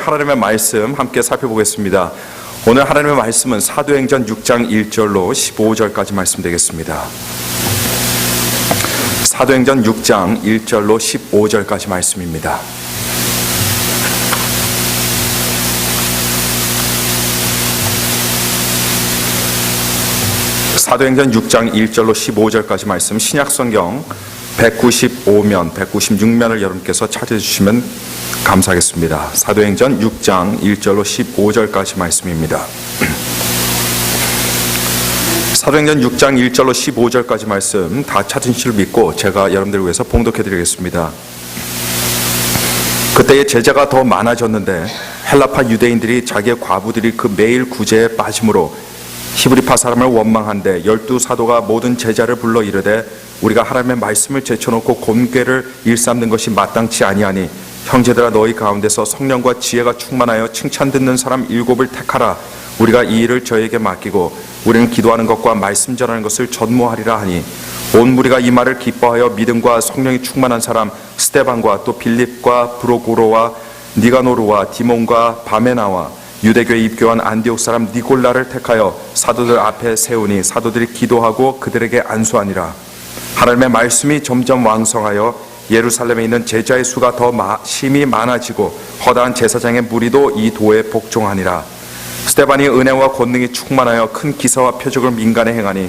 하나님의 말씀 함께 살펴보겠습니다. 오늘 하나님의 말씀은 사도행전 6장 1절로 15절까지 말씀 되겠습니다. 사도행전 6장 1절로 15절까지 말씀입니다. 사도행전 6장 1절로 15절까지 말씀, 신약성경 195면, 196면을 여러분께서 찾아주시면 감사하겠습니다. 사도행전 6장 1절로 15절까지 말씀입니다. 사도행전 6장 1절로 15절까지 말씀 다 찾으신 줄 믿고 제가 여러분들을 위해서 봉독해 드리겠습니다. 그때의 제자가 더 많아졌는데 헬라파 유대인들이 자기의 과부들이 그 매일 구제에 빠짐으로 히브리파 사람을 원망한데 12사도가 모든 제자를 불러 이르되 우리가 하나님의 말씀을 제쳐놓고 곤괴를 일삼는 것이 마땅치 아니하니 형제들아 너희 가운데서 성령과 지혜가 충만하여 칭찬 듣는 사람 7을 택하라. 우리가 이 일을 저에게 맡기고 우리는 기도하는 것과 말씀 전하는 것을 전무하리라 하니 온 무리가 이 말을 기뻐하여 믿음과 성령이 충만한 사람 스데반과 또 빌립과 브로고로와 니가노르와 디몬과 바메나와 유대교에 입교한 안디옥 사람 니골라를 택하여 사도들 앞에 세우니 사도들이 기도하고 그들에게 안수하니라. 하나님의 말씀이 점점 왕성하여 예루살렘에 있는 제자의 수가 더 심히 많아지고 허다한 제사장의 무리도 이 도에 복종하니라. 스데반이 은혜와 권능이 충만하여 큰 기사와 표적을 민간에 행하니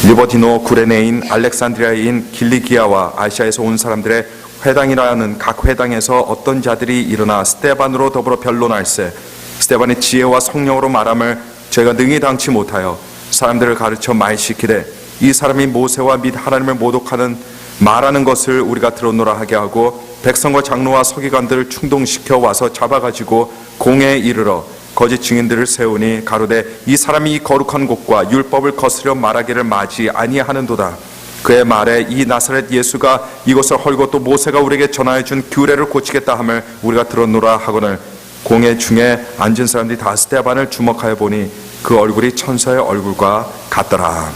리버티노, 구레네인, 알렉산드리아인, 길리기아와 아시아에서 온 사람들의 회당이라는 각 회당에서 어떤 자들이 일어나 스데반으로 더불어 변론할세 스데반의 지혜와 성령으로 말함을 저희가 능히 당치 못하여 사람들을 가르쳐 말시키되 이 사람이 모세와 및 하나님을 모독하는 말하는 것을 우리가 들었노라 하게 하고 백성과 장로와 서기관들을 충동시켜 와서 잡아가지고 공회에 이르러 거짓 증인들을 세우니 가로되 이 사람이 이 거룩한 곳과 율법을 거스려 말하기를 마지 아니하는도다. 그의 말에 이 나사렛 예수가 이것을 헐고 또 모세가 우리에게 전하여 준 규례를 고치겠다 함을 우리가 들었노라 하거늘 공회 중에 앉은 사람들이 다 스데반을 주목하여 보니 그 얼굴이 천사의 얼굴과 같더라.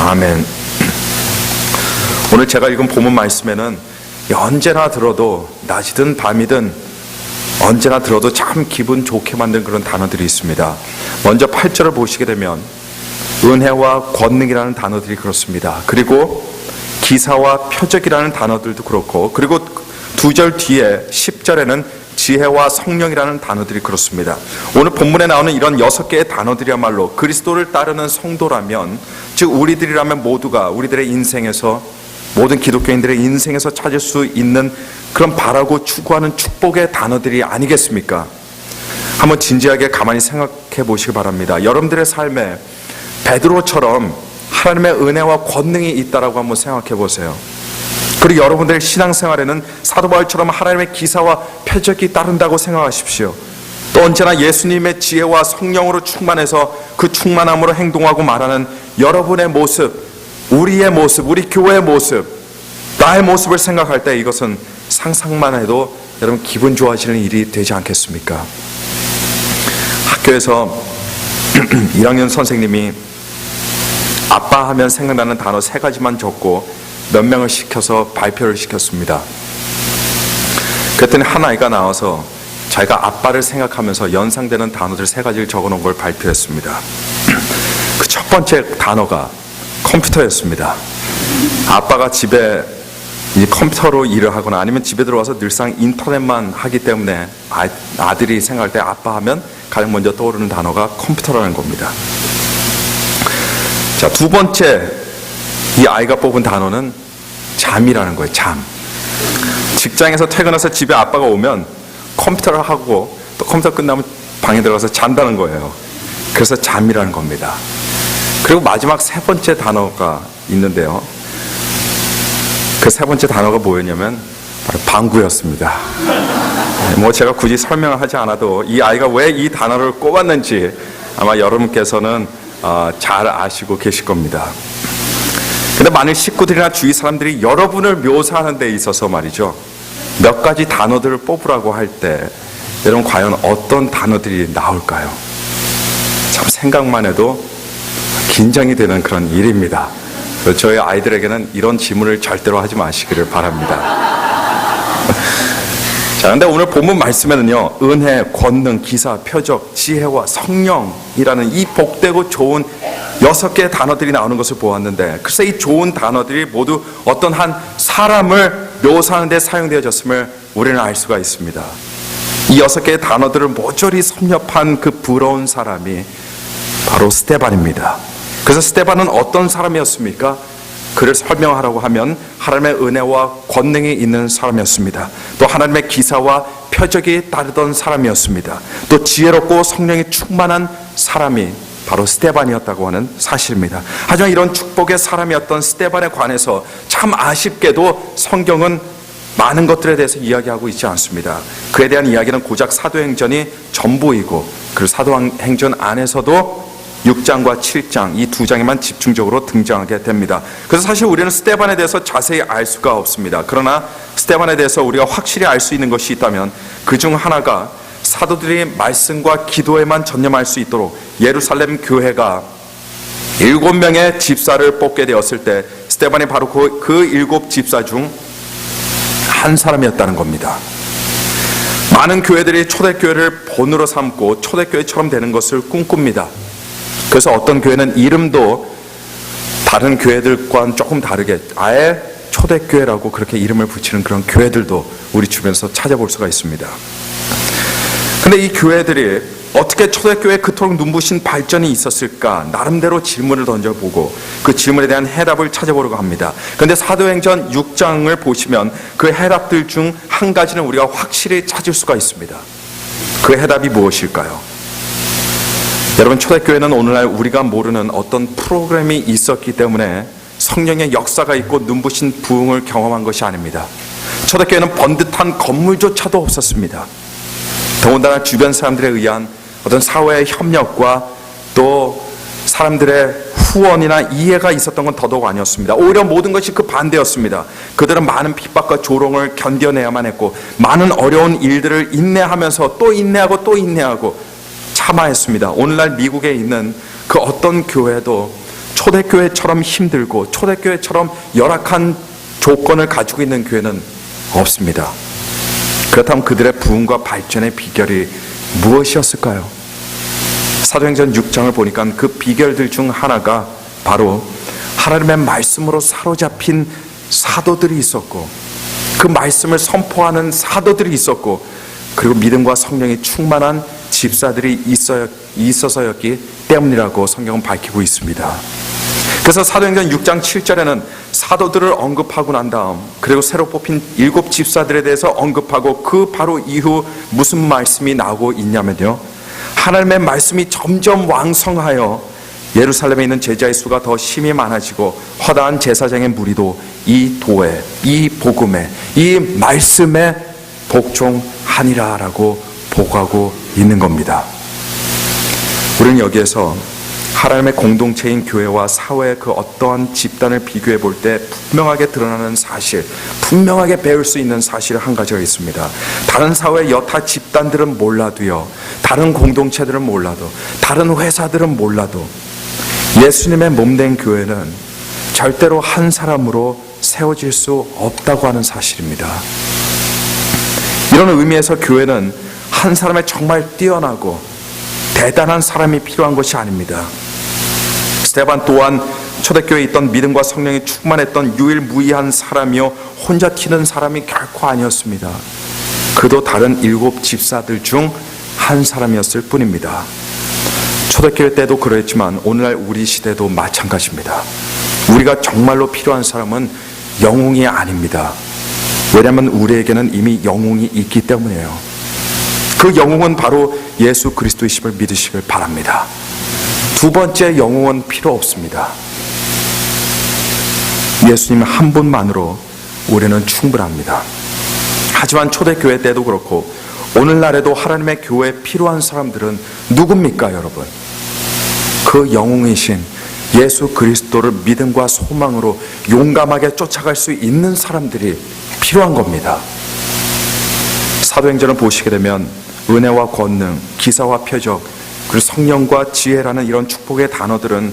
아멘. 오늘 제가 읽은 본문 말씀에는 언제나 들어도 낮이든 밤이든 언제나 들어도 참 기분 좋게 만든 그런 단어들이 있습니다. 먼저 8절을 보시게 되면 은혜와 권능이라는 단어들이 그렇습니다. 그리고 기사와 표적이라는 단어들도 그렇고, 그리고 2절 뒤에 10절에는 지혜와 성령이라는 단어들이 그렇습니다. 오늘 본문에 나오는 이런 6개의 단어들이야말로 그리스도를 따르는 성도라면, 즉 우리들이라면 모두가 우리들의 인생에서, 모든 기독교인들의 인생에서 찾을 수 있는 그런 바라고 추구하는 축복의 단어들이 아니겠습니까? 한번 진지하게 가만히 생각해 보시기 바랍니다. 여러분들의 삶에 베드로처럼 하나님의 은혜와 권능이 있다라고 한번 생각해 보세요. 그리고 여러분들의 신앙생활에는 사도 바울처럼 하나님의 기사와 표적이 따른다고 생각하십시오. 또 언제나 예수님의 지혜와 성령으로 충만해서 그 충만함으로 행동하고 말하는 여러분의 모습, 우리의 모습, 우리 교회의 모습, 나의 모습을 생각할 때 이것은 상상만 해도 여러분 기분 좋아지는 일이 되지 않겠습니까? 학교에서 1학년 선생님이 아빠 하면 생각나는 단어 3가지만 적고 몇 명을 시켜서 발표를 시켰습니다. 그랬더니 한 아이가 나와서 자기가 아빠를 생각하면서 연상되는 단어들 3가지를 적어놓은 걸 발표했습니다. 그 첫 번째 단어가 컴퓨터였습니다. 아빠가 집에 이 컴퓨터로 일을 하거나 아니면 집에 들어와서 늘상 인터넷만 하기 때문에 아들이 생각할 때 아빠 하면 가장 먼저 떠오르는 단어가 컴퓨터라는 겁니다. 자, 2번째 이 아이가 뽑은 단어는 잠이라는 거예요. 잠. 직장에서 퇴근해서 집에 아빠가 오면 컴퓨터를 하고 또 컴퓨터 끝나면 방에 들어가서 잔다는 거예요. 그래서 잠이라는 겁니다. 그리고 마지막 3번째 단어가 있는데요. 그 3번째 단어가 뭐였냐면 바로 방구였습니다. 뭐 제가 굳이 설명을 하지 않아도 이 아이가 왜 이 단어를 꼽았는지 아마 여러분께서는 잘 아시고 계실 겁니다. 근데 만일 식구들이나 주위 사람들이 여러분을 묘사하는 데 있어서 말이죠, 몇 가지 단어들을 뽑으라고 할 때 여러분 과연 어떤 단어들이 나올까요? 참 생각만 해도 긴장이 되는 그런 일입니다. 저희 아이들에게는 이런 질문을 절대로 하지 마시기를 바랍니다. 자, 근데 오늘 본문 말씀에는요, 은혜, 권능, 기사, 표적, 지혜와 성령이라는 이 복되고 좋은 6개의 단어들이 나오는 것을 보았는데, 글쎄 이 좋은 단어들이 모두 어떤 한 사람을 묘사하는 데 사용되어졌음을 우리는 알 수가 있습니다. 이 6개의 단어들을 모조리 섭렵한 그 부러운 사람이 바로 스데반입니다. 그래서 스데반은 어떤 사람이었습니까? 그를 설명하라고 하면 하나님의 은혜와 권능이 있는 사람이었습니다. 또 하나님의 기사와 표적이 따르던 사람이었습니다. 또 지혜롭고 성령이 충만한 사람이 바로 스데반이었다고 하는 사실입니다. 하지만 이런 축복의 사람이었던 스데반에 관해서 참 아쉽게도 성경은 많은 것들에 대해서 이야기하고 있지 않습니다. 그에 대한 이야기는 고작 사도행전이 전부이고, 그리고 사도행전 안에서도 6장과 7장 이 2장에만 집중적으로 등장하게 됩니다. 그래서 사실 우리는 스데반에 대해서 자세히 알 수가 없습니다. 그러나 스데반에 대해서 우리가 확실히 알 수 있는 것이 있다면 그 중 하나가 사도들이 말씀과 기도에만 전념할 수 있도록 예루살렘 교회가 7명의 집사를 뽑게 되었을 때 스데반이 바로 그 7집사 중 한 사람이었다는 겁니다. 많은 교회들이 초대교회를 본으로 삼고 초대교회처럼 되는 것을 꿈꿉니다. 그래서 어떤 교회는 이름도 다른 교회들과는 조금 다르게 아예 초대교회라고 그렇게 이름을 붙이는 그런 교회들도 우리 주변에서 찾아볼 수가 있습니다. 근데 이 교회들이 어떻게 초대교회에 그토록 눈부신 발전이 있었을까? 나름대로 질문을 던져보고 그 질문에 대한 해답을 찾아보려고 합니다. 그런데 사도행전 6장을 보시면 그 해답들 중 한 가지는 우리가 확실히 찾을 수가 있습니다. 그 해답이 무엇일까요? 여러분, 초대교회는 오늘날 우리가 모르는 어떤 프로그램이 있었기 때문에 성령의 역사가 있고 눈부신 부흥을 경험한 것이 아닙니다. 초대교회는 번듯한 건물조차도 없었습니다. 더군다나 주변 사람들에 의한 어떤 사회의 협력과 또 사람들의 후원이나 이해가 있었던 건 더더욱 아니었습니다. 오히려 모든 것이 그 반대였습니다. 그들은 많은 핍박과 조롱을 견뎌내야만 했고, 많은 어려운 일들을 인내하면서 또 인내하고 또 인내하고 참아했습니다. 오늘날 미국에 있는 그 어떤 교회도 초대교회처럼 힘들고 초대교회처럼 열악한 조건을 가지고 있는 교회는 없습니다. 그렇다면 그들의 부흥과 발전의 비결이 무엇이었을까요? 사도행전 6장을 보니까 그 비결들 중 하나가 바로 하나님의 말씀으로 사로잡힌 사도들이 있었고, 그 말씀을 선포하는 사도들이 있었고, 그리고 믿음과 성령이 충만한 집사들이 있어서였기 때문이라고 성경은 밝히고 있습니다. 그래서 사도행전 6장 7절에는 사도들을 언급하고 난 다음, 그리고 새로 뽑힌 7집사들에 대해서 언급하고 그 바로 이후 무슨 말씀이 나오고 있냐면요, 하나님의 말씀이 점점 왕성하여 예루살렘에 있는 제자의 수가 더 심히 많아지고 허다한 제사장의 무리도 이 도에, 이 복음에, 이 말씀에 복종하니라라고 보고하고 있는 겁니다. 우리는 여기에서 하나님의 공동체인 교회와 사회의 그 어떠한 집단을 비교해 볼 때 분명하게 드러나는 사실, 분명하게 배울 수 있는 사실 한 가지가 있습니다. 다른 사회 여타 집단들은 몰라도요, 다른 공동체들은 몰라도, 다른 회사들은 몰라도 예수님의 몸된 교회는 절대로 한 사람으로 세워질 수 없다고 하는 사실입니다. 이런 의미에서 교회는 한 사람의 정말 뛰어나고 대단한 사람이 필요한 것이 아닙니다. 스데반 또한 초대교회에 있던 믿음과 성령이 충만했던 유일무이한 사람이요, 혼자 튀는 사람이 결코 아니었습니다. 그도 다른 7집사들 중 한 사람이었을 뿐입니다. 초대교회 때도 그랬지만 오늘날 우리 시대도 마찬가지입니다. 우리가 정말로 필요한 사람은 영웅이 아닙니다. 왜냐하면 우리에게는 이미 영웅이 있기 때문이에요. 그 영웅은 바로 예수 그리스도이심을 믿으시길 바랍니다. 두 번째 영웅은 필요 없습니다. 예수님 한 분만으로 우리는 충분합니다. 하지만 초대교회 때도 그렇고 오늘날에도 하나님의 교회에 필요한 사람들은 누굽니까, 여러분? 그 영웅이신 예수 그리스도를 믿음과 소망으로 용감하게 쫓아갈 수 있는 사람들이 필요한 겁니다. 사도행전을 보시게 되면 은혜와 권능, 기사와 표적, 그리고 성령과 지혜라는 이런 축복의 단어들은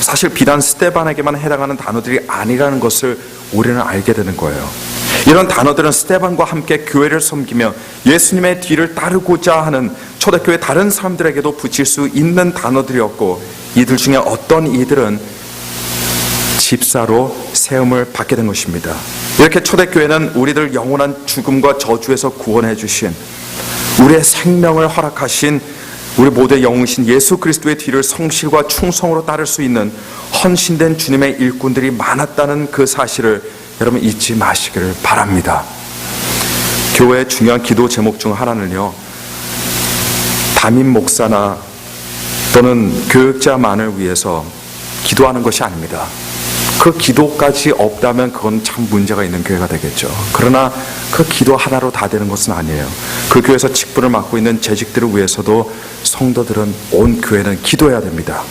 사실 비단 스데반에게만 해당하는 단어들이 아니라는 것을 우리는 알게 되는 거예요. 이런 단어들은 스데반과 함께 교회를 섬기며 예수님의 뒤를 따르고자 하는 초대교회 다른 사람들에게도 붙일 수 있는 단어들이었고, 이들 중에 어떤 이들은 집사로 세움을 받게 된 것입니다. 이렇게 초대교회는 우리들 영원한 죽음과 저주에서 구원해 주신, 우리의 생명을 허락하신 우리 모두의 영웅이신 예수 그리스도의 뒤를 성실과 충성으로 따를 수 있는 헌신된 주님의 일꾼들이 많았다는 그 사실을 여러분 잊지 마시기를 바랍니다. 교회의 중요한 기도 제목 중 하나는요, 담임 목사나 또는 교육자만을 위해서 기도하는 것이 아닙니다. 그 기도까지 없다면 그건 참 문제가 있는 교회가 되겠죠. 그러나 그 기도 하나로 다 되는 것은 아니에요. 그 교회에서 직분을 맡고 있는 재직들을 위해서도 성도들은, 온 교회는 기도해야 됩니다.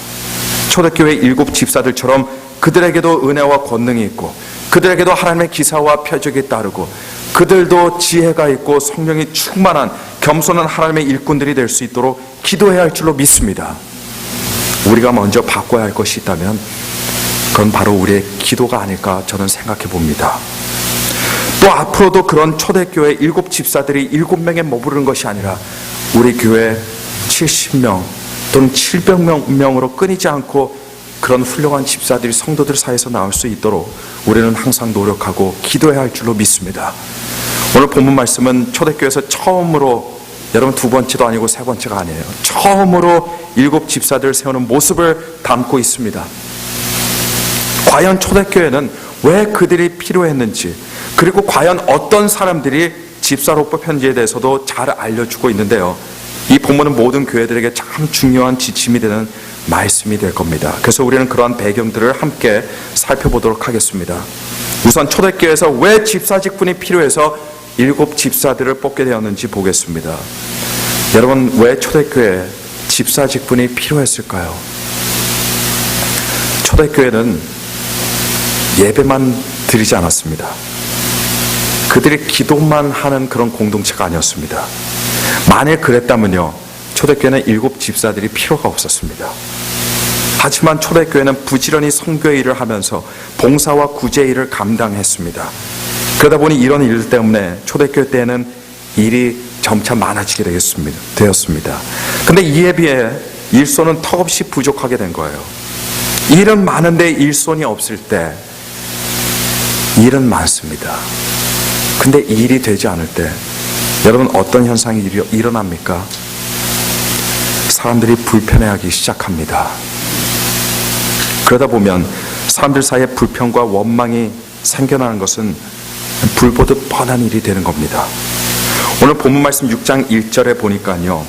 초대교회 7 집사들처럼 그들에게도 은혜와 권능이 있고, 그들에게도 하나님의 기사와 표적이 따르고, 그들도 지혜가 있고 성령이 충만한 겸손한 하나님의 일꾼들이 될 수 있도록 기도해야 할 줄로 믿습니다. 우리가 먼저 바꿔야 할 것이 있다면 그건 바로 우리의 기도가 아닐까 저는 생각해 봅니다. 또 앞으로도 그런 초대교회 7 집사들이 7명에 머무르는 것이 아니라 우리 교회 70명 또는 700명으로 끊이지 않고 그런 훌륭한 집사들이 성도들 사이에서 나올 수 있도록 우리는 항상 노력하고 기도해야 할 줄로 믿습니다. 오늘 본문 말씀은 초대교회에서 처음으로, 여러분 두 번째도 아니고 세 번째가 아니에요, 처음으로 7 집사들을 세우는 모습을 담고 있습니다. 과연 초대교회는 왜 그들이 필요했는지, 그리고 과연 어떤 사람들이 집사로 뽑혔는지에 대해서도 잘 알려주고 있는데요, 이 본문은 모든 교회들에게 참 중요한 지침이 되는 말씀이 될 겁니다. 그래서 우리는 그러한 배경들을 함께 살펴보도록 하겠습니다. 우선 초대교회에서 왜 집사 직분이 필요해서 7 집사들을 뽑게 되었는지 보겠습니다. 여러분, 왜 초대교회에 집사 직분이 필요했을까요? 초대교회는 예배만 드리지 않았습니다. 그들이 기도만 하는 그런 공동체가 아니었습니다. 만일 그랬다면요, 초대교회는 7 집사들이 필요가 없었습니다. 하지만 초대교회는 부지런히 선교의 일을 하면서 봉사와 구제 일을 감당했습니다. 그러다 보니 이런 일 때문에 초대교회 때에는 일이 점차 많아지게 되었습니다. 근데 이에 비해 일손은 턱없이 부족하게 된 거예요. 일은 많은데 일손이 없을 때 일은 많습니다. 근데 일이 되지 않을 때 여러분 어떤 현상이 일어납니까? 사람들이 불편해하기 시작합니다. 그러다 보면 사람들 사이에 불평과 원망이 생겨나는 것은 불보듯 뻔한 일이 되는 겁니다. 오늘 본문 말씀 6장 1절에 보니까요,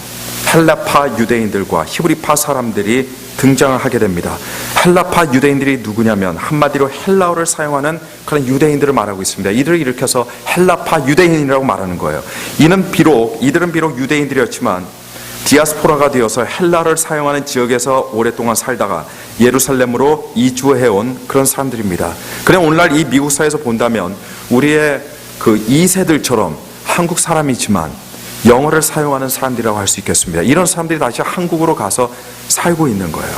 헬라파 유대인들과 히브리파 사람들이 등장을 하게 됩니다. 헬라파 유대인들이 누구냐면 한마디로 헬라어를 사용하는 그런 유대인들을 말하고 있습니다. 이들을 일으켜서 헬라파 유대인이라고 말하는 거예요. 이들은 비록 유대인들이었지만 디아스포라가 되어서 헬라어를 사용하는 지역에서 오랫동안 살다가 예루살렘으로 이주해온 그런 사람들입니다. 그냥 오늘날 이 미국 사회에서 본다면 우리의 그 2세들처럼 한국 사람이지만 영어를 사용하는 사람들이라고 할 수 있겠습니다. 이런 사람들이 다시 한국으로 가서 살고 있는 거예요.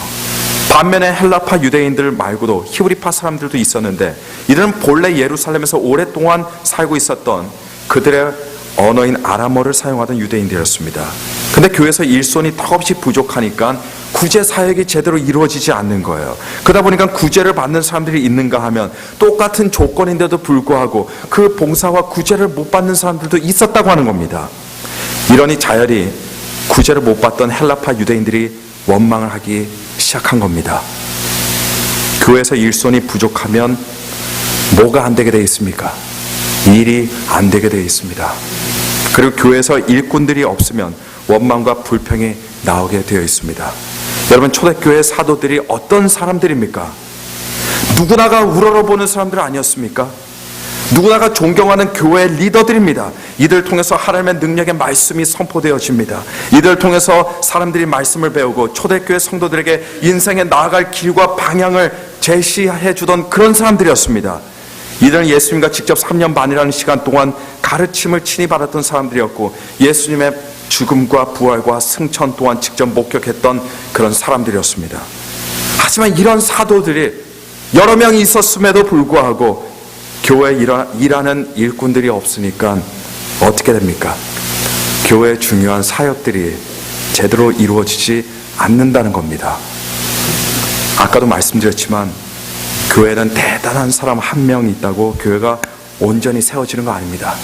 반면에 헬라파 유대인들 말고도 히브리파 사람들도 있었는데 이들은 본래 예루살렘에서 오랫동안 살고 있었던 그들의 언어인 아람어를 사용하던 유대인들이었습니다. 근데 교회에서 일손이 턱없이 부족하니까 구제 사역이 제대로 이루어지지 않는 거예요. 그러다 보니까 구제를 받는 사람들이 있는가 하면 똑같은 조건인데도 불구하고 그 봉사와 구제를 못 받는 사람들도 있었다고 하는 겁니다. 이러니 자연히 구제를 못 받던 헬라파 유대인들이 원망을 하기 시작한 겁니다. 교회에서 일손이 부족하면 뭐가 안 되게 되어 있습니까? 일이 안 되게 되어 있습니다. 그리고 교회에서 일꾼들이 없으면 원망과 불평이 나오게 되어 있습니다. 여러분, 초대교회 사도들이 어떤 사람들입니까? 누구나가 우러러보는 사람들 아니었습니까? 누구나가 존경하는 교회 리더들입니다. 이들을 통해서 하나님의 능력의 말씀이 선포되어집니다. 이들을 통해서 사람들이 말씀을 배우고 초대교회 성도들에게 인생에 나아갈 길과 방향을 제시해 주던 그런 사람들이었습니다. 이들은 예수님과 직접 3년 반이라는 시간 동안 가르침을 친히 받았던 사람들이었고 예수님의 죽음과 부활과 승천 또한 직접 목격했던 그런 사람들이었습니다. 하지만 이런 사도들이 여러 명이 있었음에도 불구하고 교회에 일하는 일꾼들이 없으니까 어떻게 됩니까? 교회의 중요한 사역들이 제대로 이루어지지 않는다는 겁니다. 아까도 말씀드렸지만 교회는 대단한 사람 한 명 있다고 교회가 온전히 세워지는 거 아닙니다.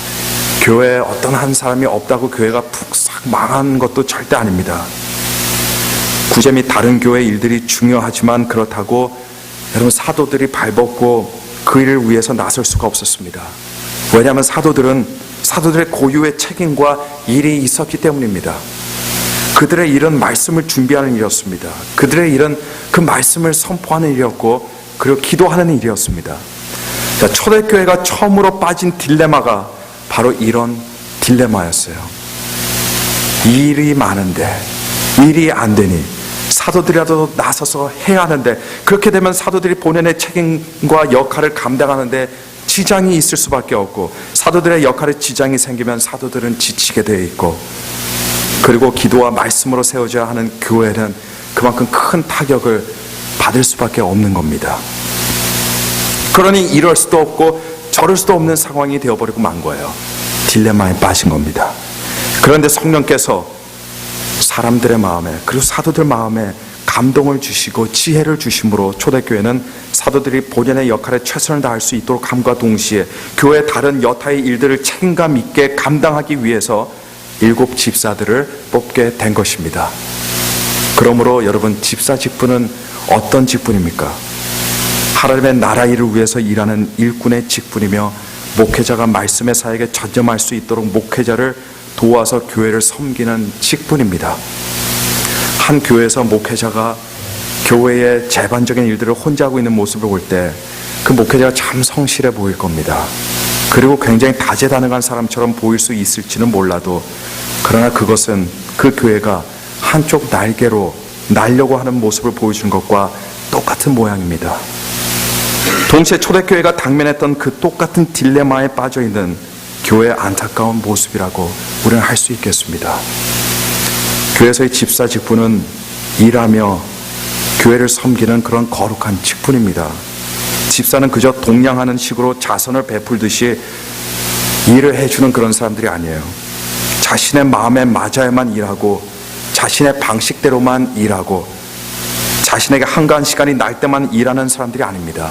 교회에 어떤 한 사람이 없다고 교회가 푹싹 망한 것도 절대 아닙니다. 구제 및 다른 교회 일들이 중요하지만 그렇다고 여러분 사도들이 발벗고 그 일을 위해서 나설 수가 없었습니다. 왜냐하면 사도들의 고유의 책임과 일이 있었기 때문입니다. 그들의 일은 말씀을 준비하는 일이었습니다. 그들의 일은 그 말씀을 선포하는 일이었고 그리고 기도하는 일이었습니다. 초대교회가 처음으로 빠진 딜레마가 바로 이런 딜레마였어요. 일이 많은데 일이 안 되니 사도들이라도 나서서 해야 하는데, 그렇게 되면 사도들이 본연의 책임과 역할을 감당하는데 지장이 있을 수밖에 없고, 사도들의 역할에 지장이 생기면 사도들은 지치게 되어 있고, 그리고 기도와 말씀으로 세워져야 하는 교회는 그만큼 큰 타격을 받을 수밖에 없는 겁니다. 그러니 이럴 수도 없고 저럴 수도 없는 상황이 되어버리고 만 거예요. 딜레마에 빠진 겁니다. 그런데 성령께서 사람들의 마음에, 그리고 사도들 마음에 감동을 주시고 지혜를 주심으로 초대교회는 사도들이 본연의 역할에 최선을 다할 수 있도록 함과 동시에 교회의 다른 여타의 일들을 책임감 있게 감당하기 위해서 7 집사들을 뽑게 된 것입니다. 그러므로 여러분, 집사 직분은 어떤 직분입니까? 하나님의 나라 일을 위해서 일하는 일꾼의 직분이며, 목회자가 말씀의 사역에 전념할 수 있도록 목회자를 도와서 교회를 섬기는 직분입니다. 한 교회에서 목회자가 교회의 재반적인 일들을 혼자 하고 있는 모습을 볼 때 그 목회자가 참 성실해 보일 겁니다. 그리고 굉장히 다재다능한 사람처럼 보일 수 있을지는 몰라도, 그러나 그것은 그 교회가 한쪽 날개로 날려고 하는 모습을 보여주는 것과 똑같은 모양입니다. 동시에 초대교회가 당면했던 그 똑같은 딜레마에 빠져있는 교회의 안타까운 모습이라고 우리는 할 수 있겠습니다. 교회에서의 집사 직분은 일하며 교회를 섬기는 그런 거룩한 직분입니다. 집사는 그저 동냥하는 식으로 자선을 베풀듯이 일을 해주는 그런 사람들이 아니에요. 자신의 마음에 맞아야만 일하고, 자신의 방식대로만 일하고, 자신에게 한가한 시간이 날 때만 일하는 사람들이 아닙니다.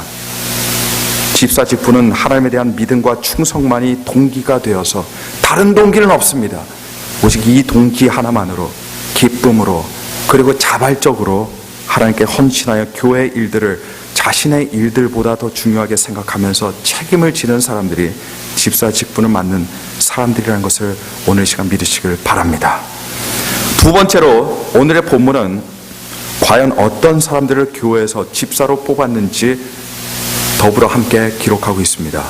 집사 직분은 하나님에 대한 믿음과 충성만이 동기가 되어서, 다른 동기는 없습니다. 오직 이 동기 하나만으로, 기쁨으로, 그리고 자발적으로 하나님께 헌신하여 교회의 일들을 자신의 일들보다 더 중요하게 생각하면서 책임을 지는 사람들이 집사 직분을 맡는 사람들이라는 것을 오늘 시간 믿으시길 바랍니다. 두 번째로, 오늘의 본문은 과연 어떤 사람들을 교회에서 집사로 뽑았는지 더불어 함께 기록하고 있습니다.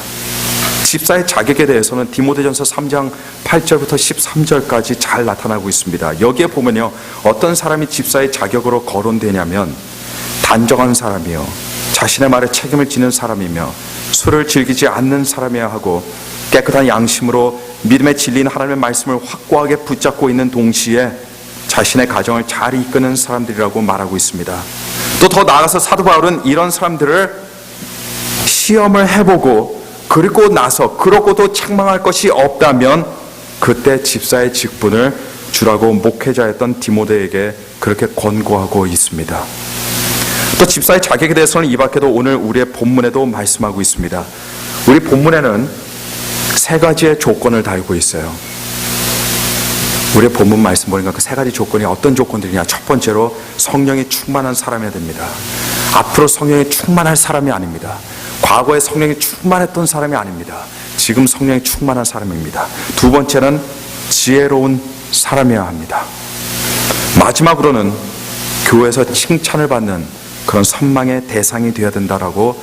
집사의 자격에 대해서는 디모데전서 3장 8절부터 13절까지 잘 나타나고 있습니다. 여기에 보면요, 어떤 사람이 집사의 자격으로 거론되냐면 단정한 사람이요, 자신의 말에 책임을 지는 사람이며, 술을 즐기지 않는 사람이어야 하고, 깨끗한 양심으로 믿음의 진리인 하나님의 말씀을 확고하게 붙잡고 있는 동시에 자신의 가정을 잘 이끄는 사람들이라고 말하고 있습니다. 또 더 나아가서 사도 바울은 이런 사람들을 시험을 해보고, 그리고 나서 그러고도 책망할 것이 없다면 그때 집사의 직분을 주라고 목회자였던 디모데에게 그렇게 권고하고 있습니다. 또 집사의 자격에 대해서는 이 밖에도 오늘 우리의 본문에도 말씀하고 있습니다. 우리 본문에는 3가지의 조건을 달고 있어요. 우리의 본문 말씀 보니까 그 3가지 조건이 어떤 조건들이냐. 첫 번째로, 성령이 충만한 사람이어야 됩니다. 앞으로 성령이 충만할 사람이 아닙니다. 과거에 성령이 충만했던 사람이 아닙니다. 지금 성령이 충만한 사람입니다. 두 번째는 지혜로운 사람이어야 합니다. 마지막으로는 교회에서 칭찬을 받는 그런 선망의 대상이 되어야 된다라고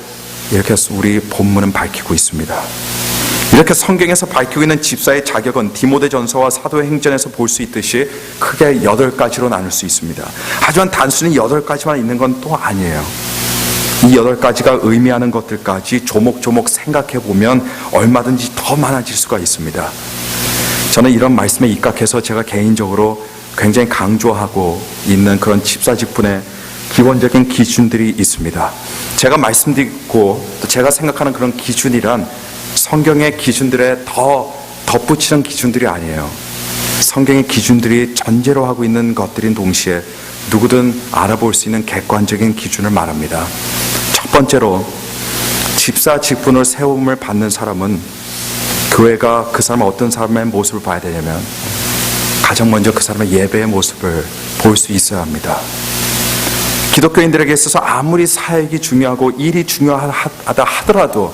이렇게 우리 본문은 밝히고 있습니다. 이렇게 성경에서 밝히고 있는 집사의 자격은 디모데전서와 사도행전에서 볼 수 있듯이 크게 8가지로 나눌 수 있습니다. 하지만 단순히 8가지만 있는 건 또 아니에요. 이 8가지가 의미하는 것들까지 조목조목 생각해 보면 얼마든지 더 많아질 수가 있습니다. 저는 이런 말씀에 입각해서 제가 개인적으로 굉장히 강조하고 있는 그런 집사 직분의 기본적인 기준들이 있습니다. 제가 말씀드리고 또 제가 생각하는 그런 기준이란 성경의 기준들에 더 덧붙이는 기준들이 아니에요. 성경의 기준들이 전제로 하고 있는 것들인 동시에 누구든 알아볼 수 있는 객관적인 기준을 말합니다. 첫 번째로 집사 직분을 세움을 받는 사람은 교회가 그 사람은 어떤 사람의 모습을 봐야 되냐면 가장 먼저 그 사람의 예배의 모습을 볼 수 있어야 합니다. 기독교인들에게 있어서 아무리 사역이 중요하고 일이 중요하다 하더라도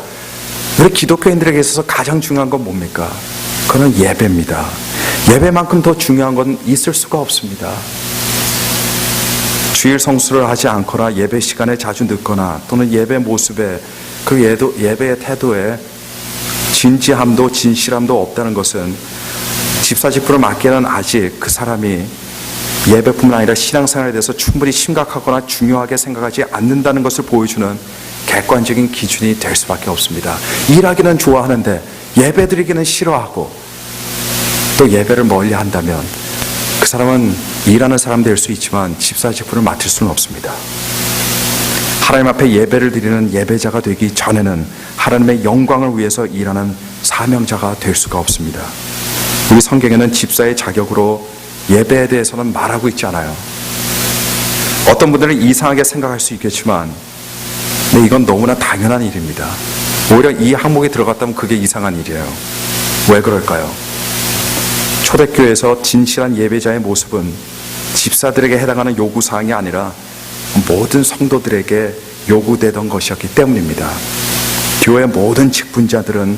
우리 기독교인들에게 있어서 가장 중요한 건 뭡니까? 그건 예배입니다. 예배만큼 더 중요한 건 있을 수가 없습니다. 주일 성수를 하지 않거나 예배 시간에 자주 늦거나 또는 예배 모습에 그 예배의 태도에 진지함도 진실함도 없다는 것은 집사 직분을 맡기는 아직 그 사람이 예배뿐만 아니라 신앙생활에 대해서 충분히 심각하거나 중요하게 생각하지 않는다는 것을 보여주는 객관적인 기준이 될 수밖에 없습니다. 일하기는 좋아하는데 예배드리기는 싫어하고 또 예배를 멀리 한다면 그 사람은 일하는 사람 될 수 있지만 집사 직분을 맡을 수는 없습니다. 하나님 앞에 예배를 드리는 예배자가 되기 전에는 하나님의 영광을 위해서 일하는 사명자가 될 수가 없습니다. 우리 성경에는 집사의 자격으로 예배에 대해서는 말하고 있지 않아요. 어떤 분들은 이상하게 생각할 수 있겠지만 근데 이건 너무나 당연한 일입니다. 오히려 이 항목에 들어갔다면 그게 이상한 일이에요. 왜 그럴까요? 초대교회에서 진실한 예배자의 모습은 집사들에게 해당하는 요구사항이 아니라 모든 성도들에게 요구되던 것이었기 때문입니다. 교회 모든 직분자들은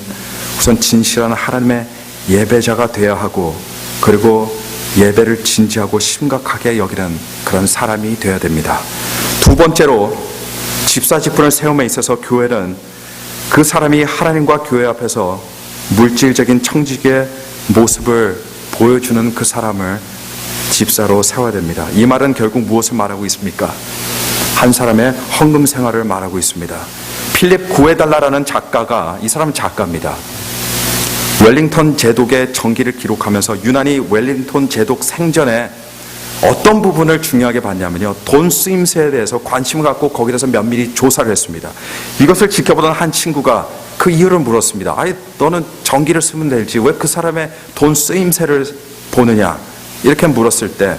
우선 진실한 하나님의 예배자가 되어야 하고 그리고 예배를 진지하고 심각하게 여기는 그런 사람이 되어야 됩니다. 두 번째로 집사 직분을 세움에 있어서 교회는 그 사람이 하나님과 교회 앞에서 물질적인 청직의 모습을 보여주는 그 사람을 집사로 세워야 됩니다. 이 말은 결국 무엇을 말하고 있습니까? 한 사람의 헌금 생활을 말하고 있습니다. 필립 구에달라라는 작가가, 이 사람은 작가입니다. 웰링턴 제독의 전기를 기록하면서 유난히 웰링턴 제독 생전에 어떤 부분을 중요하게 봤냐면요, 돈 쓰임새에 대해서 관심을 갖고 거기에 대해서 면밀히 조사를 했습니다. 이것을 지켜보던 한 친구가 그 이유를 물었습니다. 아니 너는 전기를 쓰면 되지 왜 그 사람의 돈 쓰임새를 보느냐, 이렇게 물었을 때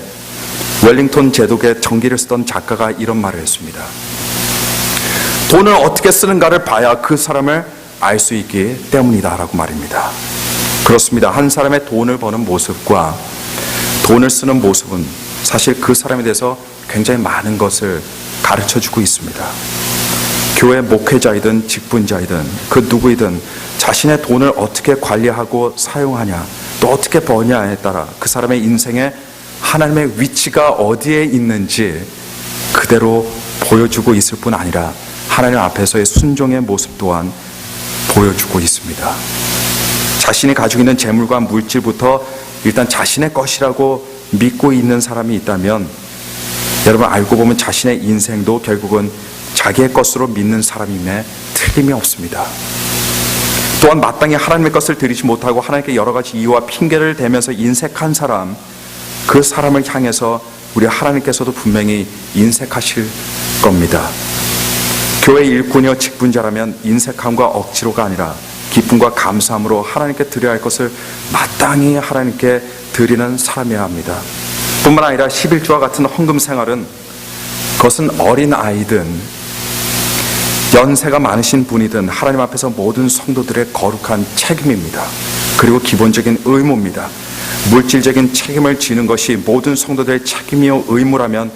웰링턴 제독의 전기를 쓰던 작가가 이런 말을 했습니다. 돈을 어떻게 쓰는가를 봐야 그 사람을 알 수 있기 때문이다 라고 말입니다. 그렇습니다. 한 사람의 돈을 버는 모습과 돈을 쓰는 모습은 사실 그 사람에 대해서 굉장히 많은 것을 가르쳐주고 있습니다. 교회 목회자이든 직분자이든 그 누구이든 자신의 돈을 어떻게 관리하고 사용하냐 또 어떻게 버냐에 따라 그 사람의 인생에 하나님의 위치가 어디에 있는지 그대로 보여주고 있을 뿐 아니라 하나님 앞에서의 순종의 모습 또한 보여주고 있습니다. 자신이 가지고 있는 재물과 물질부터 일단 자신의 것이라고 믿고 있는 사람이 있다면 여러분 알고 보면 자신의 인생도 결국은 자기의 것으로 믿는 사람임에 틀림이 없습니다. 또한 마땅히 하나님의 것을 드리지 못하고 하나님께 여러 가지 이유와 핑계를 대면서 인색한 사람, 그 사람을 향해서 우리 하나님께서도 분명히 인색하실 겁니다. 교회 일꾼이요 직분자라면 인색함과 억지로가 아니라 기쁨과 감사함으로 하나님께 드려야 할 것을 마땅히 하나님께 드리는 사람이어야 합니다. 뿐만 아니라 11조와 같은 헌금 생활은 그것은 어린 아이든 연세가 많으신 분이든 하나님 앞에서 모든 성도들의 거룩한 책임입니다. 그리고 기본적인 의무입니다. 물질적인 책임을 지는 것이 모든 성도들의 책임이요 의무라면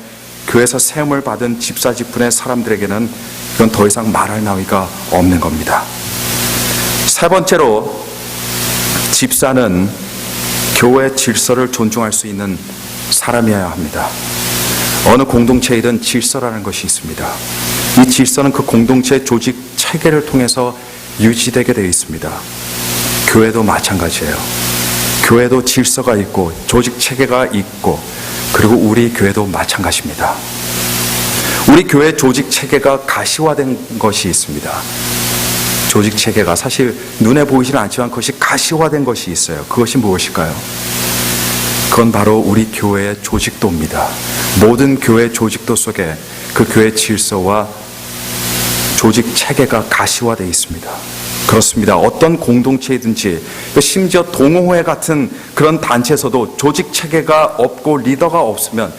교회에서 세움을 받은 집사 직분의 사람들에게는 이건 더 이상 말할 나위가 없는 겁니다. 세 번째로 집사는 교회 질서를 존중할 수 있는 사람이어야 합니다. 어느 공동체이든 질서라는 것이 있습니다. 이 질서는 그 공동체의 조직 체계를 통해서 유지되게 되어 있습니다. 교회도 마찬가지예요. 교회도 질서가 있고 조직 체계가 있고 그리고 우리 교회도 마찬가지입니다. 우리 교회 조직 체계가 가시화된 것이 있습니다. 조직 체계가 사실 눈에 보이지는 않지만 그것이 가시화된 것이 있어요. 그것이 무엇일까요? 그건 바로 우리 교회의 조직도입니다. 모든 교회 조직도 속에 그 교회 질서와 조직 체계가 가시화되어 있습니다. 그렇습니다. 어떤 공동체이든지, 심지어 동호회 같은 그런 단체에서도 조직 체계가 없고 리더가 없으면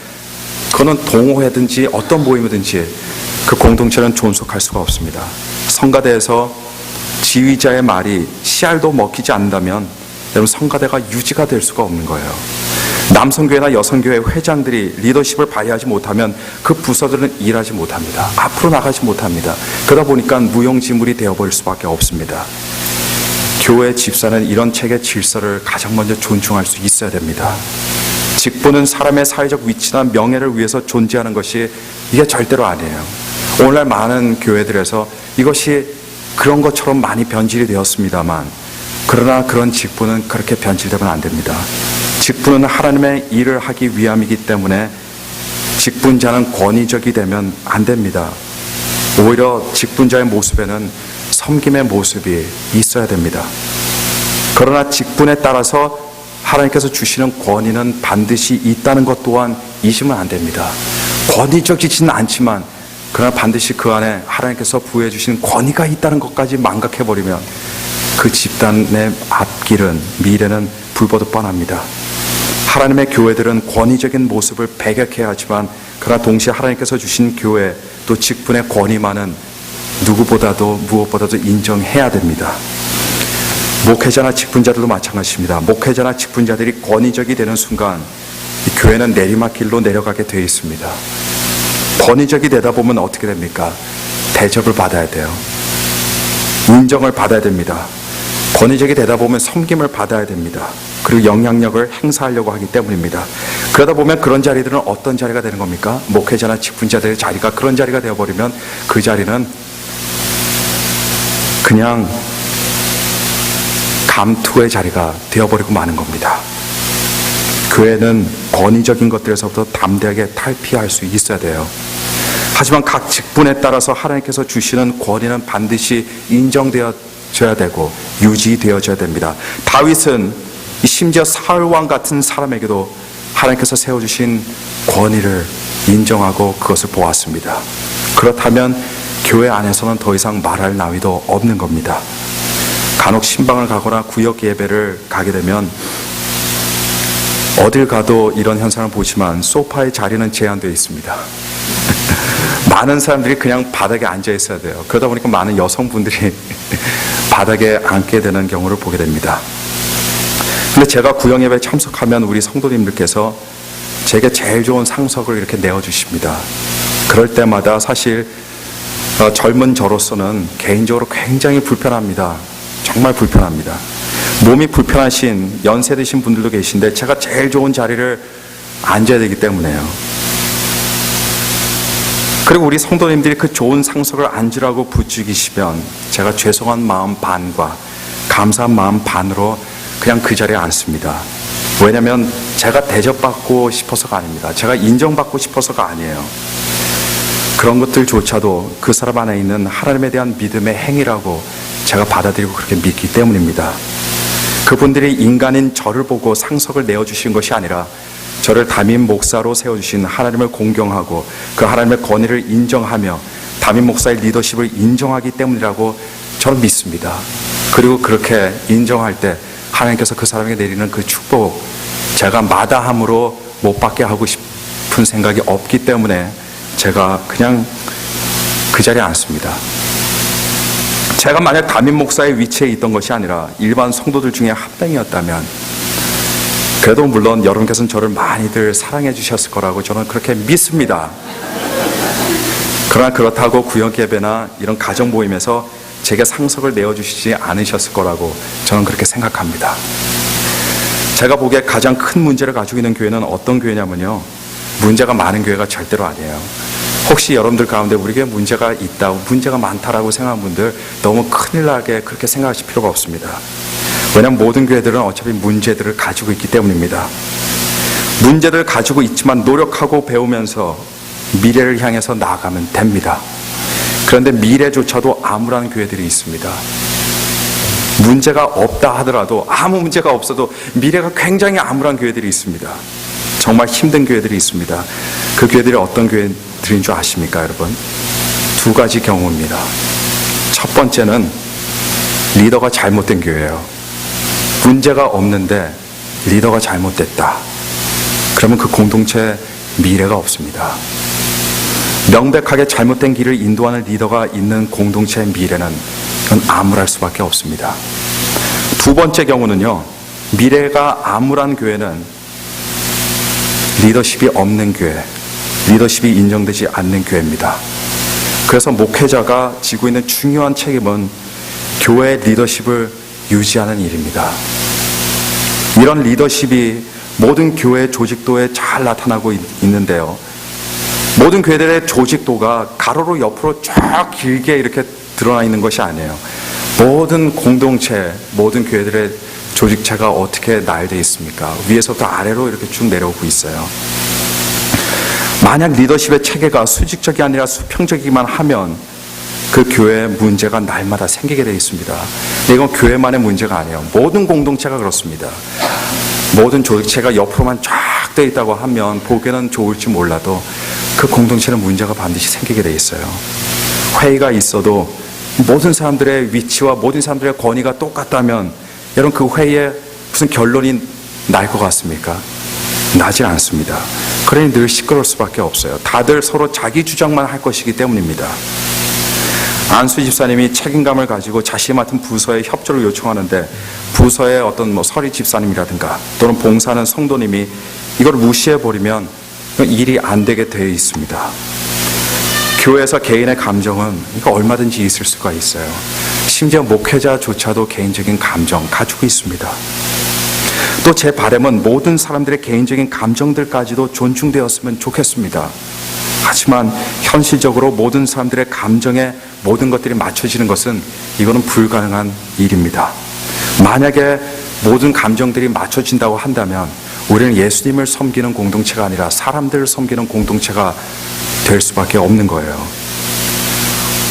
그거는 동호회든지 어떤 모임이든지 그 공동체는 존속할 수가 없습니다. 성가대에서 지휘자의 말이 씨알도 먹히지 않는다면 여러분 성가대가 유지가 될 수가 없는 거예요. 남성교회나 여성교회 회장들이 리더십을 발휘하지 못하면 그 부서들은 일하지 못합니다. 앞으로 나가지 못합니다. 그러다 보니까 무용지물이 되어버릴 수밖에 없습니다. 교회 집사는 이런 체계 질서를 가장 먼저 존중할 수 있어야 됩니다. 직분은 사람의 사회적 위치나 명예를 위해서 존재하는 것이 이게 절대로 아니에요. 오늘날 많은 교회들에서 이것이 그런 것처럼 많이 변질이 되었습니다만, 그러나 그런 직분은 그렇게 변질되면 안 됩니다. 직분은 하나님의 일을 하기 위함이기 때문에 직분자는 권위적이 되면 안 됩니다. 오히려 직분자의 모습에는 섬김의 모습이 있어야 됩니다. 그러나 직분에 따라서 하나님께서 주시는 권위는 반드시 있다는 것 또한 잊으면 안 됩니다. 권위적이지는 않지만 그러나 반드시 그 안에 하나님께서 부여해 주신 권위가 있다는 것까지 망각해버리면 그 집단의 앞길은, 미래는 불보듯 뻔합니다. 하나님의 교회들은 권위적인 모습을 배격해야 하지만 그러나 동시에 하나님께서 주신 교회, 또 직분의 권위만은 누구보다도 무엇보다도 인정해야 됩니다. 목회자나 직분자들도 마찬가지입니다. 목회자나 직분자들이 권위적이 되는 순간 이 교회는 내리막길로 내려가게 되어 있습니다. 권위적이 되다 보면 어떻게 됩니까? 대접을 받아야 돼요. 인정을 받아야 됩니다. 권위적이 되다 보면 섬김을 받아야 됩니다. 그리고 영향력을 행사하려고 하기 때문입니다. 그러다 보면 그런 자리들은 어떤 자리가 되는 겁니까? 목회자나 직분자들의 자리가 그런 자리가 되어버리면 그 자리는 그냥 감투의 자리가 되어버리고 마는 겁니다. 교회는 권위적인 것들에서부터 담대하게 탈피할 수 있어야 돼요. 하지만 각 직분에 따라서 하나님께서 주시는 권위는 반드시 인정되어져야 되고 유지되어져야 됩니다. 다윗은 심지어 사울왕 같은 사람에게도 하나님께서 세워주신 권위를 인정하고 그것을 보았습니다. 그렇다면 교회 안에서는 더 이상 말할 나위도 없는 겁니다. 간혹 신방을 가거나 구역 예배를 가게 되면 어딜 가도 이런 현상을 보지만 소파의 자리는 제한되어 있습니다. 많은 사람들이 그냥 바닥에 앉아 있어야 돼요. 그러다 보니까 많은 여성분들이 바닥에 앉게 되는 경우를 보게 됩니다. 근데 제가 구역 예배에 참석하면 우리 성도님들께서 제게 제일 좋은 상석을 이렇게 내어주십니다. 그럴 때마다 사실 젊은 저로서는 개인적으로 굉장히 불편합니다. 정말 불편합니다. 몸이 불편하신 연세 드신 분들도 계신데 제가 제일 좋은 자리를 앉아야 되기 때문에요. 그리고 우리 성도님들이 그 좋은 상석을 앉으라고 부추기시면 제가 죄송한 마음 반과 감사한 마음 반으로 그냥 그 자리에 앉습니다. 왜냐하면 제가 대접받고 싶어서가 아닙니다. 제가 인정받고 싶어서가 아니에요. 그런 것들조차도 그 사람 안에 있는 하나님에 대한 믿음의 행위라고 제가 받아들이고 그렇게 믿기 때문입니다. 그분들이 인간인 저를 보고 상석을 내어주신 것이 아니라 저를 담임 목사로 세워주신 하나님을 공경하고 그 하나님의 권위를 인정하며 담임 목사의 리더십을 인정하기 때문이라고 저는 믿습니다. 그리고 그렇게 인정할 때 하나님께서 그 사람에게 내리는 그 축복, 제가 마다함으로 못 받게 하고 싶은 생각이 없기 때문에 제가 그냥 그 자리에 앉습니다. 제가 만약 담임 목사의 위치에 있던 것이 아니라 일반 성도들 중에 한 명이었다면 그래도 물론 여러분께서는 저를 많이들 사랑해 주셨을 거라고 저는 그렇게 믿습니다. 그러나 그렇다고 구역 예배나 이런 가정 모임에서 제게 상석을 내어주시지 않으셨을 거라고 저는 그렇게 생각합니다. 제가 보기에 가장 큰 문제를 가지고 있는 교회는 어떤 교회냐면요, 문제가 많은 교회가 절대로 아니에요. 혹시 여러분들 가운데 우리 교회 문제가 있다고, 문제가 많다라고 생각하는 분들 너무 큰일 나게 그렇게 생각하실 필요가 없습니다. 왜냐하면 모든 교회들은 어차피 문제들을 가지고 있기 때문입니다. 문제들을 가지고 있지만 노력하고 배우면서 미래를 향해서 나아가면 됩니다. 그런데 미래조차도 암울한 교회들이 있습니다. 문제가 없다 하더라도, 아무 문제가 없어도 미래가 굉장히 암울한 교회들이 있습니다. 정말 힘든 교회들이 있습니다. 그 교회들이 어떤 교회들인 줄 아십니까, 여러분? 두 가지 경우입니다. 첫 번째는 리더가 잘못된 교회예요. 문제가 없는데 리더가 잘못됐다. 그러면 그 공동체에 미래가 없습니다. 명백하게 잘못된 길을 인도하는 리더가 있는 공동체의 미래는 그건 암울할 수밖에 없습니다. 두 번째 경우는요, 미래가 암울한 교회는 리더십이 없는 교회, 리더십이 인정되지 않는 교회입니다. 그래서 목회자가 지고 있는 중요한 책임은 교회의 리더십을 유지하는 일입니다. 이런 리더십이 모든 교회 조직도에 잘 나타나고 있는데요. 모든 교회들의 조직도가 가로로 옆으로 쫙 길게 이렇게 드러나 있는 것이 아니에요. 모든 공동체, 모든 교회들의 조직체가 어떻게 나열되어 있습니까? 위에서부터 아래로 이렇게 쭉 내려오고 있어요. 만약 리더십의 체계가 수직적이 아니라 수평적이기만 하면 그 교회의 문제가 날마다 생기게 되어 있습니다. 이건 교회만의 문제가 아니에요. 모든 공동체가 그렇습니다. 모든 조직체가 옆으로만 쫙 되어 있다고 하면 보기에는 좋을지 몰라도 그 공동체는 문제가 반드시 생기게 되어 있어요. 회의가 있어도 모든 사람들의 위치와 모든 사람들의 권위가 똑같다면 여러분 그 회의에 무슨 결론이 날 것 같습니까? 나질 않습니다. 그러니 늘 시끄러울 수밖에 없어요. 다들 서로 자기 주장만 할 것이기 때문입니다. 안수 집사님이 책임감을 가지고 자신이 맡은 부서에 협조를 요청하는데 부서의 어떤 서리 집사님이라든가 또는 봉사하는 성도님이 이걸 무시해버리면 일이 안 되게 되어 있습니다. 교회에서 개인의 감정은 이거 얼마든지 있을 수가 있어요. 심지어 목회자조차도 개인적인 감정 가지고 있습니다. 또 제 바람은 모든 사람들의 개인적인 감정들까지도 존중되었으면 좋겠습니다. 하지만 현실적으로 모든 사람들의 감정에 모든 것들이 맞춰지는 것은 이거는 불가능한 일입니다. 만약에 모든 감정들이 맞춰진다고 한다면 우리는 예수님을 섬기는 공동체가 아니라 사람들을 섬기는 공동체가 될 수밖에 없는 거예요.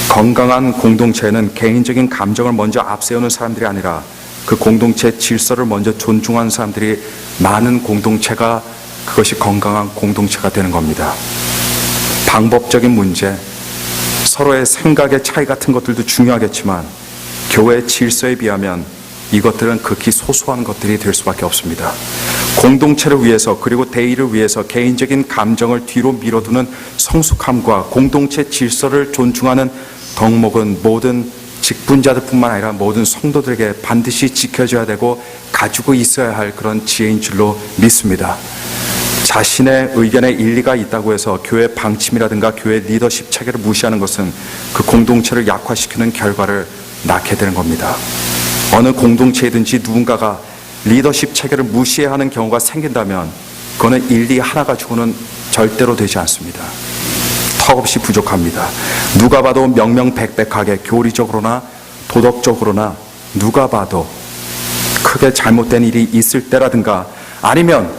건강한 공동체에는 개인적인 감정을 먼저 앞세우는 사람들이 아니라 그 공동체 질서를 먼저 존중하는 사람들이 많은 공동체가 그것이 건강한 공동체가 되는 겁니다. 방법적인 문제, 서로의 생각의 차이 같은 것들도 중요하겠지만 교회 질서에 비하면 이것들은 극히 소소한 것들이 될 수밖에 없습니다. 공동체를 위해서 그리고 대의를 위해서 개인적인 감정을 뒤로 밀어두는 성숙함과 공동체 질서를 존중하는 덕목은 모든 직분자들뿐만 아니라 모든 성도들에게 반드시 지켜져야 되고 가지고 있어야 할 그런 지혜인 줄로 믿습니다. 자신의 의견에 일리가 있다고 해서 교회 방침이라든가 교회 리더십 체계를 무시하는 것은 그 공동체를 약화시키는 결과를 낳게 되는 겁니다. 어느 공동체이든지 누군가가 리더십 체계를 무시해야 하는 경우가 생긴다면 그거는 일리 하나 가지고는 절대로 되지 않습니다. 턱없이 부족합니다. 누가 봐도 명명백백하게 교리적으로나 도덕적으로나 누가 봐도 크게 잘못된 일이 있을 때라든가 아니면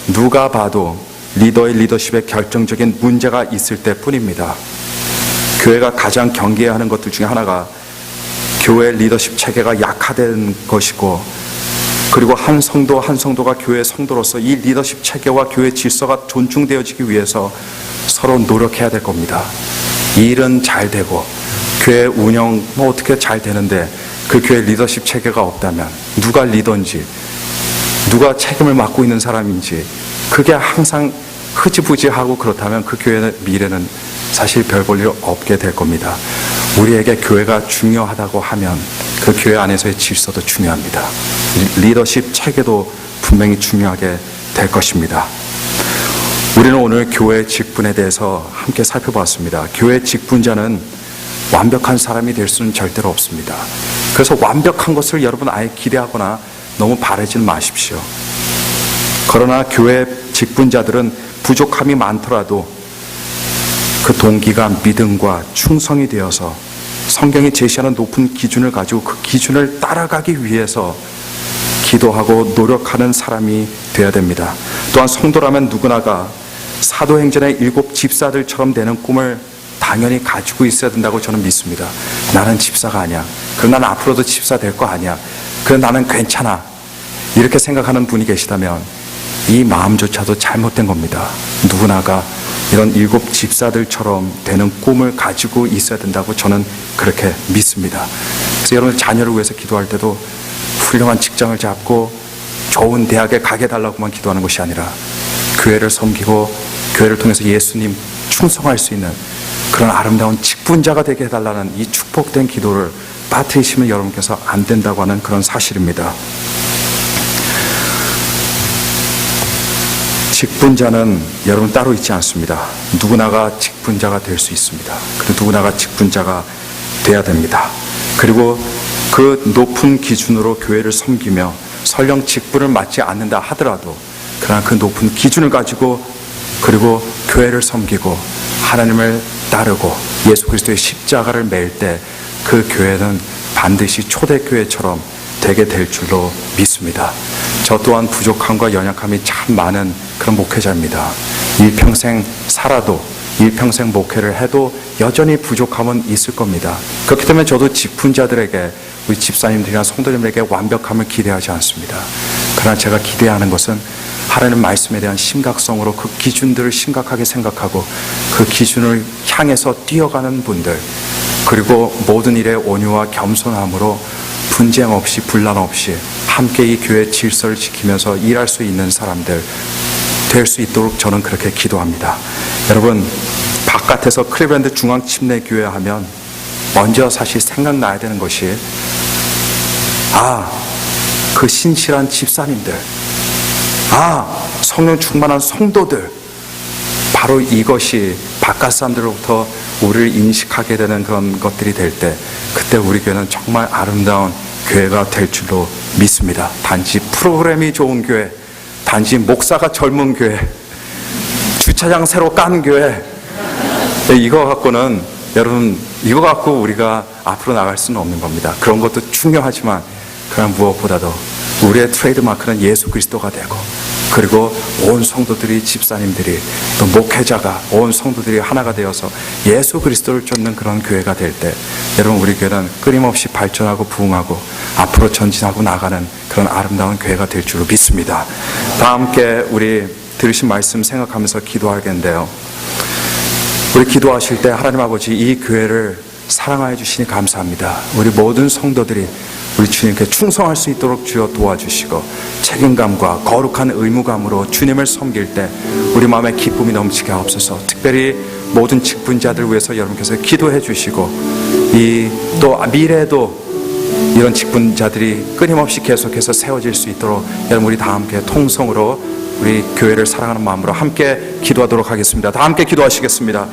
누가 봐도 리더의 리더십에 결정적인 문제가 있을 때뿐입니다. 교회가 가장 경계해야 하는 것들 중에 하나가 교회 리더십 체계가 약화된 것이고 그리고 한 성도 한 성도가 교회 성도로서 이 리더십 체계와 교회 질서가 존중되어지기 위해서 서로 노력해야 될 겁니다. 일은 잘 되고 교회 운영 어떻게 잘 되는데 그 교회 리더십 체계가 없다면 누가 리더인지 누가 책임을 맡고 있는 사람인지 그게 항상 흐지부지하고 그렇다면 그 교회의 미래는 사실 별 볼 일 없게 될 겁니다. 우리에게 교회가 중요하다고 하면 그 교회 안에서의 질서도 중요합니다. 리더십 체계도 분명히 중요하게 될 것입니다. 우리는 오늘 교회 직분에 대해서 함께 살펴봤습니다. 교회 직분자는 완벽한 사람이 될 수는 절대로 없습니다. 그래서 완벽한 것을 여러분 아예 기대하거나 너무 바라지는 마십시오. 그러나 교회 직분자들은 부족함이 많더라도 그 동기가 믿음과 충성이 되어서 성경이 제시하는 높은 기준을 가지고 그 기준을 따라가기 위해서 기도하고 노력하는 사람이 되어야 됩니다. 또한 성도라면 누구나가 사도행전의 7 집사들처럼 되는 꿈을 당연히 가지고 있어야 된다고 저는 믿습니다. 나는 집사가 아니야. 그럼 난 앞으로도 집사 될 거 아니야. 그럼 나는 괜찮아. 이렇게 생각하는 분이 계시다면 이 마음조차도 잘못된 겁니다. 누구나가 이런 7 집사들처럼 되는 꿈을 가지고 있어야 된다고 저는 그렇게 믿습니다. 그래서 여러분 자녀를 위해서 기도할 때도 훌륭한 직장을 잡고 좋은 대학에 가게 달라고만 기도하는 것이 아니라 교회를 섬기고 교회를 통해서 예수님 충성할 수 있는 그런 아름다운 직분자가 되게 해달라는 이 축복된 기도를 빠뜨리시면 여러분께서 안 된다고 하는 그런 사실입니다. 직분자는 여러분 따로 있지 않습니다. 누구나가 직분자가 될 수 있습니다. 그리고 누구나가 직분자가 돼야 됩니다. 그리고 그 높은 기준으로 교회를 섬기며 설령 직분을 맡지 않는다 하더라도 그러나 그 높은 기준을 가지고 그리고 교회를 섬기고 하나님을 따르고 예수 그리스도의 십자가를 매일 때 그 교회는 반드시 초대교회처럼 되게 될 줄로 믿습니다. 저 또한 부족함과 연약함이 참 많은 그런 목회자입니다. 일평생 살아도 일평생 목회를 해도 여전히 부족함은 있을 겁니다. 그렇기 때문에 저도 직분자들에게 우리 집사님들이나 성도님들에게 완벽함을 기대하지 않습니다. 그러나 제가 기대하는 것은 하나님 말씀에 대한 심각성으로 그 기준들을 심각하게 생각하고 그 기준을 향해서 뛰어가는 분들, 그리고 모든 일에 온유와 겸손함으로 분쟁 없이 분란 없이 함께 이 교회 질서를 지키면서 일할 수 있는 사람들 될 수 있도록 저는 그렇게 기도합니다. 여러분, 바깥에서 클리브랜드 중앙침례교회 하면 먼저 사실 생각나야 되는 것이 그 신실한 집사님들, 성령 충만한 성도들, 바로 이것이 바깥 사람들로부터 우리를 인식하게 되는 그런 것들이 될 때 그때 우리 교회는 정말 아름다운 교회가 될 줄로 믿습니다. 단지 프로그램이 좋은 교회, 단지 목사가 젊은 교회, 주차장 새로 깐 교회, 이거 갖고는 여러분 이거 갖고 우리가 앞으로 나갈 수는 없는 겁니다. 그런 것도 중요하지만 그런 무엇보다도 우리의 트레이드마크는 예수 그리스도가 되고 그리고 온 성도들이 집사님들이 또 목회자가 온 성도들이 하나가 되어서 예수 그리스도를 쫓는 그런 교회가 될 때 여러분 우리 교회는 끊임없이 발전하고 부흥하고 앞으로 전진하고 나가는 그런 아름다운 교회가 될 줄로 믿습니다. 다 함께 우리 들으신 말씀 생각하면서 기도하겠는데요. 우리 기도하실 때 하나님 아버지 이 교회를 사랑하여 주시니 감사합니다. 우리 모든 성도들이 우리 주님께 충성할 수 있도록 주여 도와주시고 책임감과 거룩한 의무감으로 주님을 섬길 때 우리 마음에 기쁨이 넘치게 하옵소서. 특별히 모든 직분자들 위해서 여러분께서 기도해 주시고 또 미래에도 이런 직분자들이 끊임없이 계속해서 세워질 수 있도록 여러분 우리 다 함께 통성으로 우리 교회를 사랑하는 마음으로 함께 기도하도록 하겠습니다. 다 함께 기도하시겠습니다.